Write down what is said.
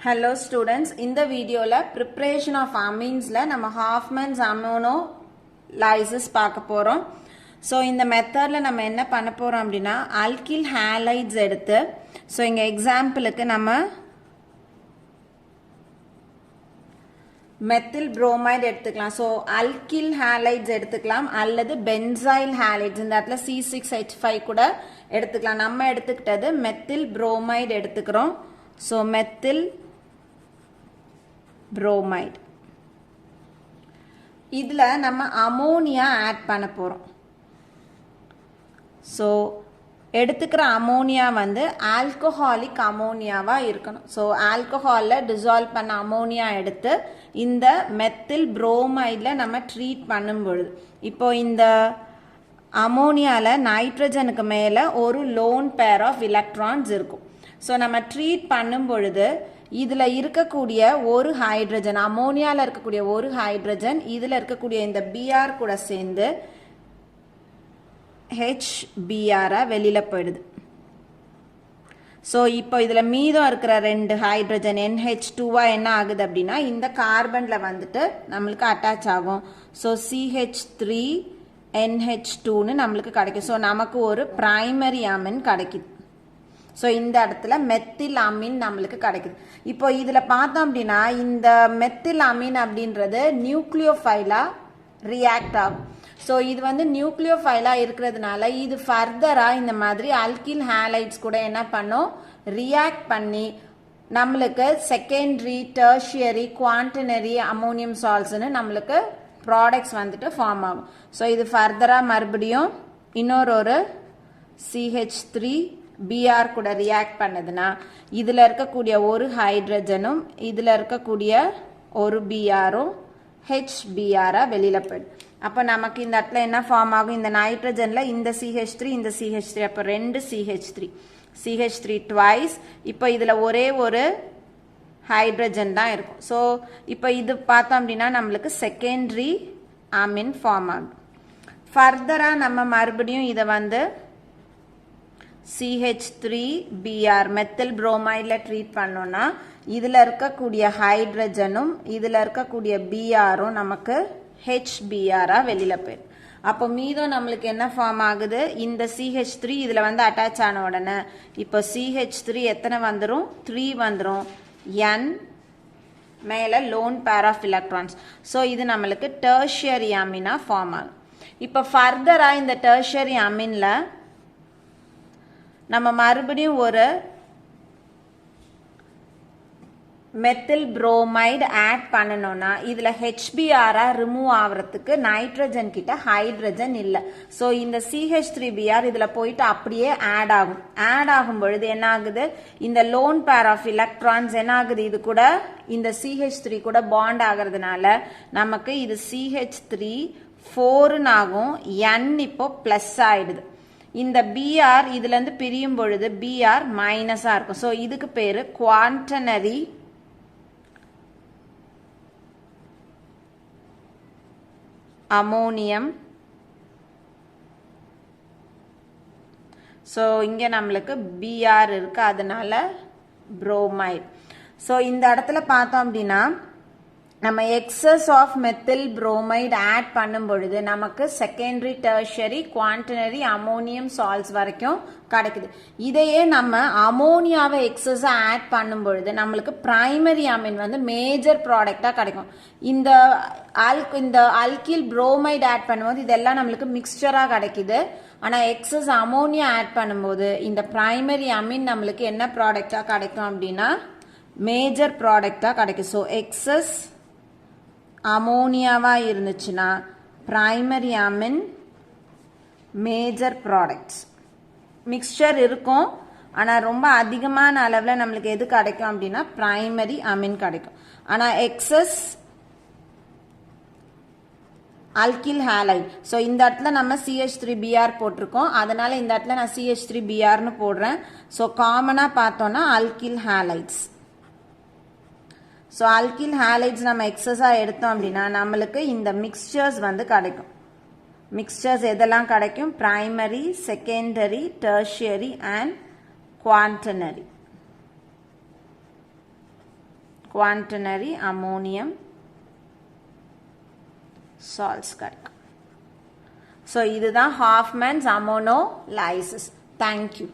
Hello students, in the video la preparation of amines la nama Hoffmann's ammonolysis paaka porom. So in the method la nama enna panna porom appadina alkyl halides eduthu. So inga example ku nama methyl bromide எடுத்துக்கலாம். So alkyl halides எடுத்துக்கலாம் அல்லது benzyl halides இந்த இடத்துல C6H5 கூட எடுத்துக்கலாம். நம்ம எடுத்துக்கிட்டது methyl bromide எடுத்துக்கிறோம். So methyl bromide இதுல நம்ம அமோனியா ஆட் பண்ண போறோம். So எடுத்துக்கிற அமோனியா வந்து ஆல்கஹாலிக் அமோனியாவா இருக்கணும். ஸோ ஆல்கஹாலில் டிசால்வ் பண்ண அமோனியா எடுத்து இந்த மெத்தில் புரோமைடில் நம்ம ட்ரீட் பண்ணும் பொழுது இப்போ இந்த அமோனியாவில் நைட்ரஜனுக்கு மேலே ஒரு லோன் பேர் ஆஃப் எலக்ட்ரான்ஸ் இருக்கும். ஸோ நம்ம ட்ரீட் பண்ணும் பொழுது இதில் இருக்கக்கூடிய ஒரு ஹைட்ரஜன் அமோனியாவில் இருக்கக்கூடிய ஒரு ஹைட்ரஜன் இதில் இருக்கக்கூடிய இந்த பிஆர் கூட சேர்ந்து HBr வெளியில் போயிடுது. ஸோ இப்போ இதில் மீதம் இருக்கிற ரெண்டு ஹைட்ரஜன் NH2 என்ன ஆகுது அப்படின்னா இந்த கார்பனில் வந்துட்டு நம்மளுக்கு அட்டாச் ஆகும். ஸோ CH3NH2ன்னு நம்மளுக்கு கிடைக்கும். ஸோ நமக்கு ஒரு பிரைமரி அமின் கிடைக்குது. ஸோ இந்த இடத்துல மெத்தில் அமீன் நம்மளுக்கு கிடைக்குது. இப்போ இதில் பார்த்தோம் அப்படின்னா இந்த மெத்தில் அமீன் அப்படின்றது நியூக்ளியோஃபைலாக ரியாக்ட் ஆகும். ஸோ இது வந்து நியூக்ளியோஃபைலாக இருக்கிறதுனால இது ஃபர்தராக இந்த மாதிரி அல்கில் ஹேலைட்ஸ் கூட என்ன பண்ணும் ரியாக்ட் பண்ணி நம்மளுக்கு செகண்டரி டெர்ஷியரி குவான்டனரி அமோனியம் சால்ட்ஸ்னு நம்மளுக்கு ப்ராடக்ட்ஸ் வந்துட்டு ஃபார்ம் ஆகும். ஸோ இது ஃபர்தராக மறுபடியும் இன்னொரு CH3Br கூட ரியாக்ட் பண்ணதுன்னா இதில் இருக்கக்கூடிய ஒரு ஹைட்ரஜனும் இதில் இருக்கக்கூடிய ஒரு பிஆரும் HBr வெளியில் போயிடும். அப்போ நமக்கு இந்த இடத்துல என்ன ஃபார்ம் ஆகும் இந்த நைட்ரஜனில் இந்த CH3 இந்த CH3 அப்போ ரெண்டு CH3 ட்வைஸ். இப்போ இதில் ஒரே ஒரு ஹைட்ரஜன் தான் இருக்கும். ஸோ இப்போ இது பார்த்தோம் அப்படின்னா நம்மளுக்கு செகண்டரி அமீன் ஃபார்ம் ஆகும். ஃபர்தராக நம்ம மறுபடியும் இதை வந்து CH3Br மெத்தில் புரோமைடில் ட்ரீட் பண்ணோன்னா இதில் இருக்கக்கூடிய ஹைட்ரஜனும் இதில் இருக்கக்கூடிய பிஆரும் நமக்கு HBr வெளியில் போயிடும். அப்போ மீதம் நம்மளுக்கு என்ன ஃபார்ம் ஆகுது இந்த CH3 இதில் வந்து அட்டாச் ஆன உடனே இப்போ CH3 எத்தனை வந்துடும் 3 வந்துடும். N மேலே lone pair of electrons. So இது நம்மளுக்கு டெர்ஷியரி அமீனாக ஃபார்ம் ஆகும். இப்போ ஃபர்தராக இந்த டெர்ஷியரி அமீனில் நம்ம மறுபடியும் ஒரு மெத்தில் புரோமைடு ஆட் பண்ணணும்னா இதில் HBr ரிமூவ் ஆகிறதுக்கு நைட்ரஜன் கிட்ட ஹைட்ரஜன் இல்லை. ஸோ இந்த CH3Br இதில் போயிட்டு அப்படியே ஆட் ஆகும். ஆட் ஆகும் பொழுது என்ன ஆகுது இந்த லோன் பேர் ஆஃப் எலக்ட்ரான்ஸ் என்ன ஆகுது இது கூட இந்த CH3 கூட பாண்ட் ஆகிறதுனால நமக்கு இது CH3 ஆகும். N இப்போ ப்ளஸ் ஆயிடுது. இந்த Br இதுலேருந்து பிரியும் பொழுது Br மைனஸாக இருக்கும். ஸோ இதுக்கு பேர் குவான்டனரி அமோனியம். ஸோ இங்கே நம்மளுக்கு Br இருக்கு அதனால புரோமைட். ஸோ இந்த இடத்துல பார்த்தோம் அப்படின்னா நம்ம excess of methyl bromide add பண்ணும் பொழுது நமக்கு secondary tertiary quaternary ammonium salts வரைக்கும் கிடைக்குது. இதையே நம்ம அமோனியாவை எக்ஸஸாக ஆட் பண்ணும் பொழுது நம்மளுக்கு பிரைமரி அமீன் வந்து மேஜர் ப்ராடக்டாக கிடைக்கும். இந்த அல்கில் புரோமைடு ஆட் பண்ணும்போது இதெல்லாம் நம்மளுக்கு மிக்சராக கிடைக்குது. ஆனால் எக்ஸஸ் அமோனியா ஆட் பண்ணும்போது இந்த பிரைமரி அமீன் நம்மளுக்கு என்ன ப்ராடக்டாக கிடைக்கும் அப்படின்னா மேஜர் ப்ராடக்டாக கிடைக்கும். ஸோ எக்ஸஸ் அமோனியாவா இருந்துச்சுன்னா primary amine major products. Mixture இருக்கும் ஆனால் ரொம்ப அதிகமான அளவில் நம்மளுக்கு எது கிடைக்கும் அப்படின்னா பிரைமரி அமீன் கிடைக்கும். ஆனால் எக்ஸஸ் அல்கில் ஹேலைட். ஸோ இந்த இடத்துல நம்ம CH3Br போட்டிருக்கோம் அதனால இந்த இடத்துல நான் CH3Brன்னு போடுறேன். ஸோ காமனாக பார்த்தோன்னா அல்கில் ஹேலைட்ஸ். ஸோ அல்கில் ஹேலைட்ஸ் நம்ம எக்ஸஸாக எடுத்தோம் அப்படின்னா நம்மளுக்கு இந்த மிக்சர்ஸ் வந்து கிடைக்கும். மிக்சர்ஸ் எதெல்லாம் கிடைக்கும் primary secondary tertiary and quaternary. Quaternary ammonium salts கிடைக்கும். ஸோ இதுதான் ஹாஃப்மேன்ஸ் அமோனோலைசிஸ். தேங்க்யூ.